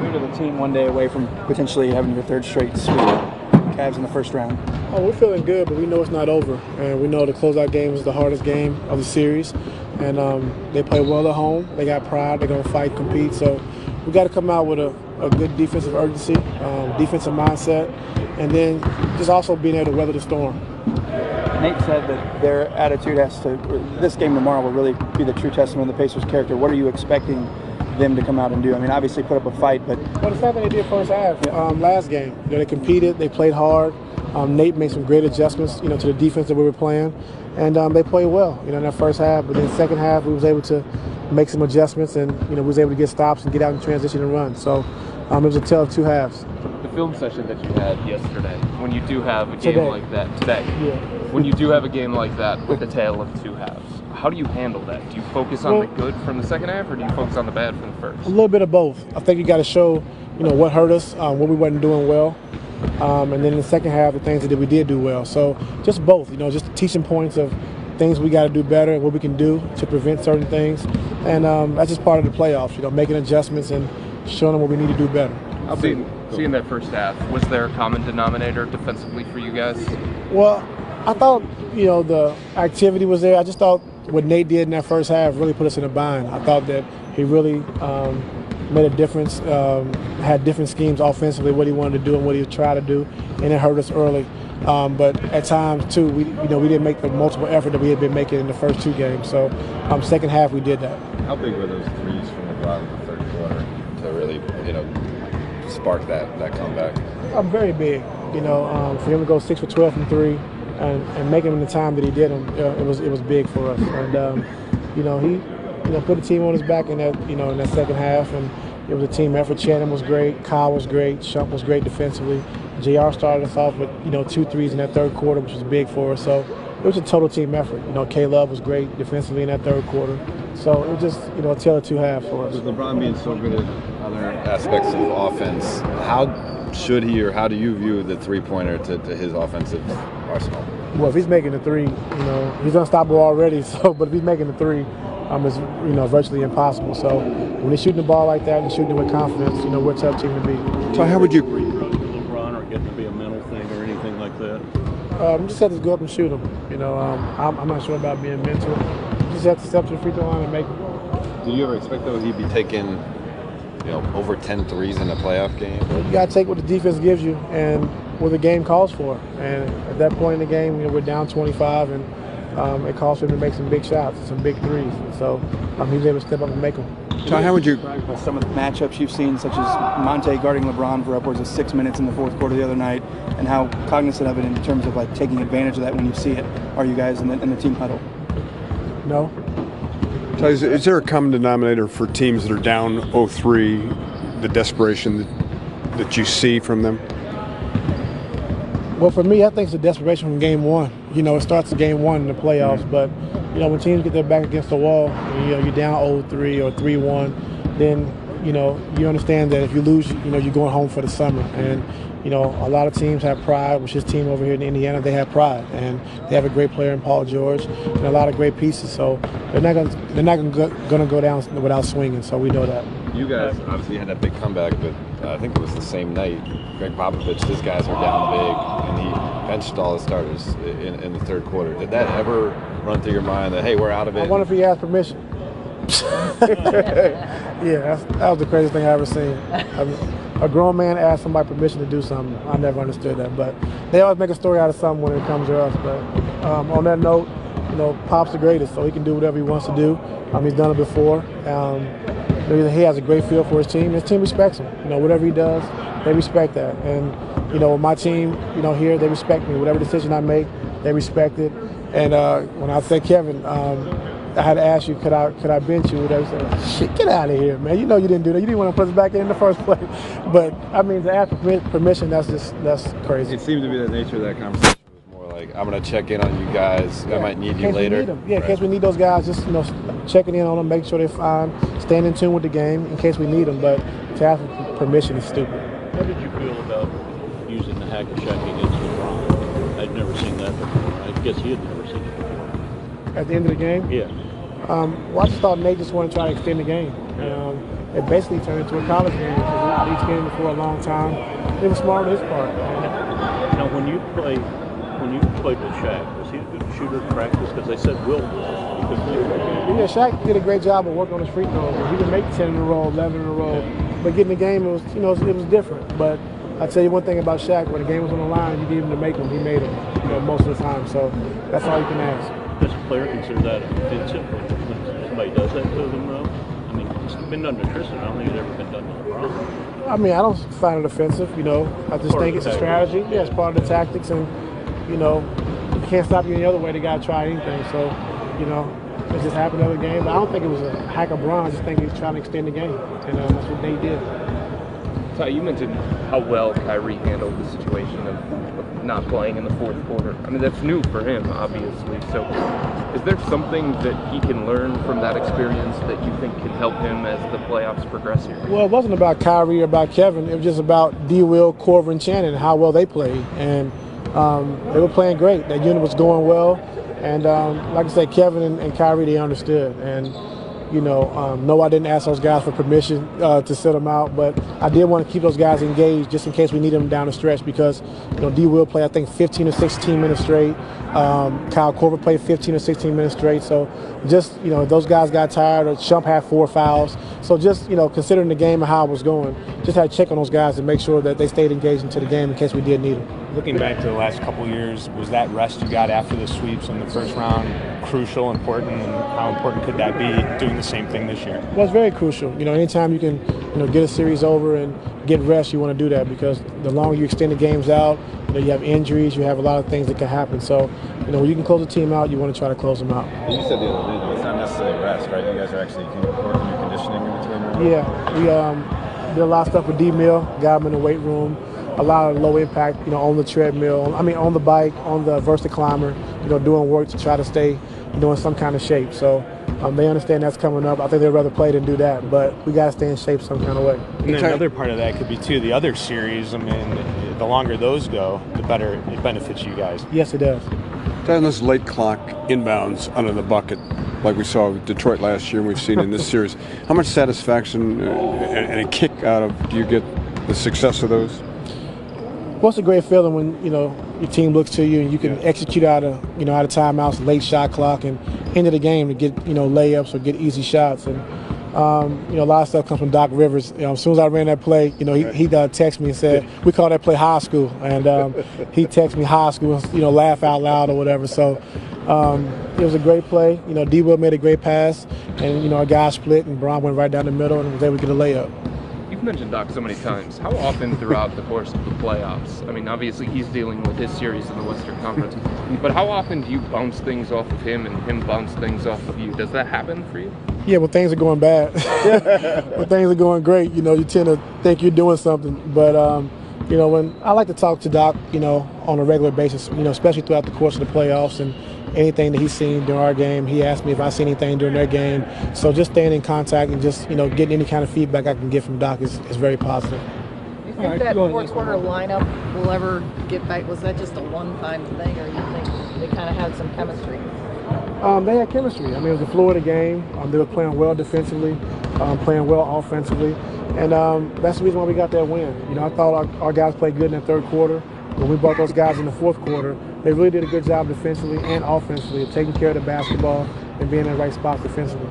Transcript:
attitude of the team one day away from potentially having your third straight sweep Cavs in the first round? Oh, we're feeling good, but we know it's not over. And we know the closeout game is the hardest game of the series. And they play well at home. They got pride. They're going to fight, compete. So we got to come out with a good defensive urgency, defensive mindset, and then just also being able to weather the storm. Nate said that their attitude this game tomorrow will really be the true testament of the Pacers' character. What are you expecting them to come out and do? I mean, obviously put up a fight, but... Well, the same thing they did first half, last game. They competed, they played hard. Nate made some great adjustments, to the defense that we were playing, and they played well, in that first half. But then second half, we was able to make some adjustments, and we was able to get stops and get out in transition and run. So it was a tale of two halves. The film session that you had yesterday, when you do have a game like that today, yeah. When you do have a game like that with a tale of two halves, how do you handle that? Do you focus on the good from the second half, or do you focus on the bad from the first? A little bit of both. I think you got to show, what hurt us, what we wasn't doing well, and then in the second half, the things that we did do well. So just both, just teaching points of things we got to do better and what we can do to prevent certain things, and that's just part of the playoffs. Making adjustments and showing them what we need to do better. Seeing that first half, was there a common denominator defensively for you guys? Well, I thought, the activity was there. I just thought what Nate did in that first half really put us in a bind. I thought that he really made a difference, had different schemes offensively, what he wanted to do and what he would try to do, and it hurt us early. But at times, too, we didn't make the multiple effort that we had been making in the first two games. So second half, we did that. How big were those threes from Lebron in the third quarter to really, spark that comeback? Very big. For him to go 6 for 12 from three and make him in the time that he did him, it was big for us. And he put the team on his back in that in that second half, and it was a team effort. Shannon was great, Kyle was great, Shump was great defensively. JR started us off with 2 threes in that third quarter, which was big for us. So it was a total team effort. K-Love was great defensively in that third quarter. So it was just a tale of two halves for us. With LeBron being so good at other aspects of offense, how should he or how do you view the three-pointer to his offensive arsenal? Well, if he's making the three, he's unstoppable already. So, but if he's making the three, it's virtually impossible. So when he's shooting the ball like that and shooting it with confidence, we're a tough team to beat. So how would you? LeBron or getting to be a mental thing or anything like that? Just have to go up and shoot him. I'm not sure about being mental. Just have to step to the free throw line and make them. Did you ever expect though he'd be taking, over 10 threes in a playoff game? Well, you got to take what the defense gives you and what the game calls for. And at that point in the game, we're down 25, and it calls for him to make some big shots, some big threes. So he was able to step up and make them. So how would you? Some of the matchups you've seen, such as Monte guarding LeBron for upwards of 6 minutes in the fourth quarter the other night, and how cognizant of it in terms of taking advantage of that when you see it are you guys in the team huddle? No. So is there a common denominator for teams that are down 0-3, the desperation that you see from them? Well, for me, I think it's the desperation from game one. It starts at game one in the playoffs, but when teams get their back against the wall, you're down 0-3 or 3-1, then you understand that if you lose, you're going home for the summer. And a lot of teams have pride, which this team over here in Indiana, they have pride, and they have a great player in Paul George and a lot of great pieces. So they're not going to go down without swinging. So we know that. You guys obviously had that big comeback, but I think it was the same night. Greg Popovich, his guys are down big, and he benched all his starters in the third quarter. Did that ever run through your mind that, hey, we're out of it? I wonder if he asked permission. Yeah, that was the craziest thing I ever seen. A grown man asked somebody permission to do something. I never understood that, but they always make a story out of something when it comes to us. But on that note, Pop's the greatest, so he can do whatever he wants to do. He's done it before. He has a great feel for his team. His team respects him. Whatever he does, they respect that. And my team, here, they respect me. Whatever decision I make, they respect it. And when I said Kevin, I had to ask you, could I bench you? They said, shit, get out of here, man. You didn't do that. You didn't want to put us back in the first place. But to ask for permission, that's crazy. It seemed to be the nature of that conversation. Like, I'm going to check in on you guys. I might need you later. In case we need those guys, just checking in on them, making sure they're fine, staying in tune with the game in case we need them. But to ask for permission is stupid. How did you feel about using the hack-a-shack against LeBron? I'd never seen that before. I guess he had never seen it before. At the end of the game? Yeah. Well, I just thought Nate just wanted to try to extend the game. It basically turned into a college game. He's extended it for a long time. It was smart on his part. Now, when you played with Shaq, was he a good shooter in practice? Because they said Will was. He couldn't make it. Yeah, Shaq did a great job of working on his free throws. He could make 10 in a row, 11 in a row. But getting the game, it was, it was different. But I tell you one thing about Shaq: when the game was on the line, you needed him to make them. He made them, most of the time. So that's all you can ask. Does a player consider that offensive when somebody does that to them, though? I mean, it's been done to Tristan. I don't think it's ever been done to LeBron. I mean, I don't find it offensive. I just think it's a strategy. Yeah, it's part of the tactics, and you can't stop you any other way. They gotta try anything. So, it just happened in the other game. But I don't think it was a hack of Bron. I just think he's trying to extend the game, and that's what they did. Ty, you mentioned how well Kyrie handled the situation of not playing in the fourth quarter. I mean, that's new for him, obviously. So is there something that he can learn from that experience that you think can help him as the playoffs progress here? Well, it wasn't about Kyrie or about Kevin. It was just about D. Will, Corver, and Shannon, how well they played. And they were playing great. That unit was going well. And like I said, Kevin and Kyrie, they understood. And no, I didn't ask those guys for permission to sit them out, but I did want to keep those guys engaged just in case we need them down the stretch because, D. Will play, I think, 15 or 16 minutes straight. Kyle Korver played 15 or 16 minutes straight. So just, if those guys got tired, or Shump had 4 fouls. So just, considering the game and how it was going, just had to check on those guys and make sure that they stayed engaged into the game in case we did need them. Looking back to the last couple of years, was that rest you got after the sweeps in the first round crucial, important, and how important could that be doing the same thing this year? Well, it's very crucial. Anytime you can, get a series over and get rest, you want to do that because the longer you extend the games out, you have injuries, you have a lot of things that can happen. So, when you can close a team out, you want to try to close them out. You said the other day, it's not necessarily rest, right? You guys are actually working your conditioning in between rounds? Yeah, we did a lot of stuff with D-Mill, got him in the weight room. A lot of low impact, on the treadmill, on the bike, on the Versa climber, doing work to try to stay, in some kind of shape. So they understand that's coming up. I think they'd rather play than do that, but we got to stay in shape some kind of way. And then another part of that could be, too, the other series. I mean, the longer those go, the better it benefits you guys. Yes, it does. Down this late clock inbounds under the bucket, like we saw with Detroit last year and we've seen in this series, how much satisfaction and a kick out of do you get the success of those? Well, it's a great feeling when your team looks to you and you can execute out of timeouts, late shot clock, and into the game to get layups or get easy shots. And a lot of stuff comes from Doc Rivers. As soon as I ran that play, he texted me and said we call that play high school, and he texted me high school, laugh out loud or whatever. So it was a great play. D. Will made a great pass, and our guy split, and Bron went right down the middle and was able to get a layup. You've mentioned Doc so many times. How often throughout the course of the playoffs? I mean, obviously he's dealing with his series in the Western Conference, but how often do you bounce things off of him and him bounce things off of you? Does that happen for you? Yeah, when things are going bad. When things are going great, you tend to think you're doing something. But, when I like to talk to Doc, on a regular basis, especially throughout the course of the playoffs and anything that he's seen during our game. He asked me if I see anything during their game. So just staying in contact and just, getting any kind of feedback I can get from Doc is very positive. Do you think that fourth quarter lineup will ever get back? Was that just a one-time thing, or you think they kind of had some chemistry? They had chemistry. I mean, it was a fluid game. They were playing well defensively, playing well offensively. And that's the reason why we got that win. I thought our guys played good in the third quarter. When we brought those guys in the fourth quarter, they really did a good job defensively and offensively of taking care of the basketball and being in the right spots defensively.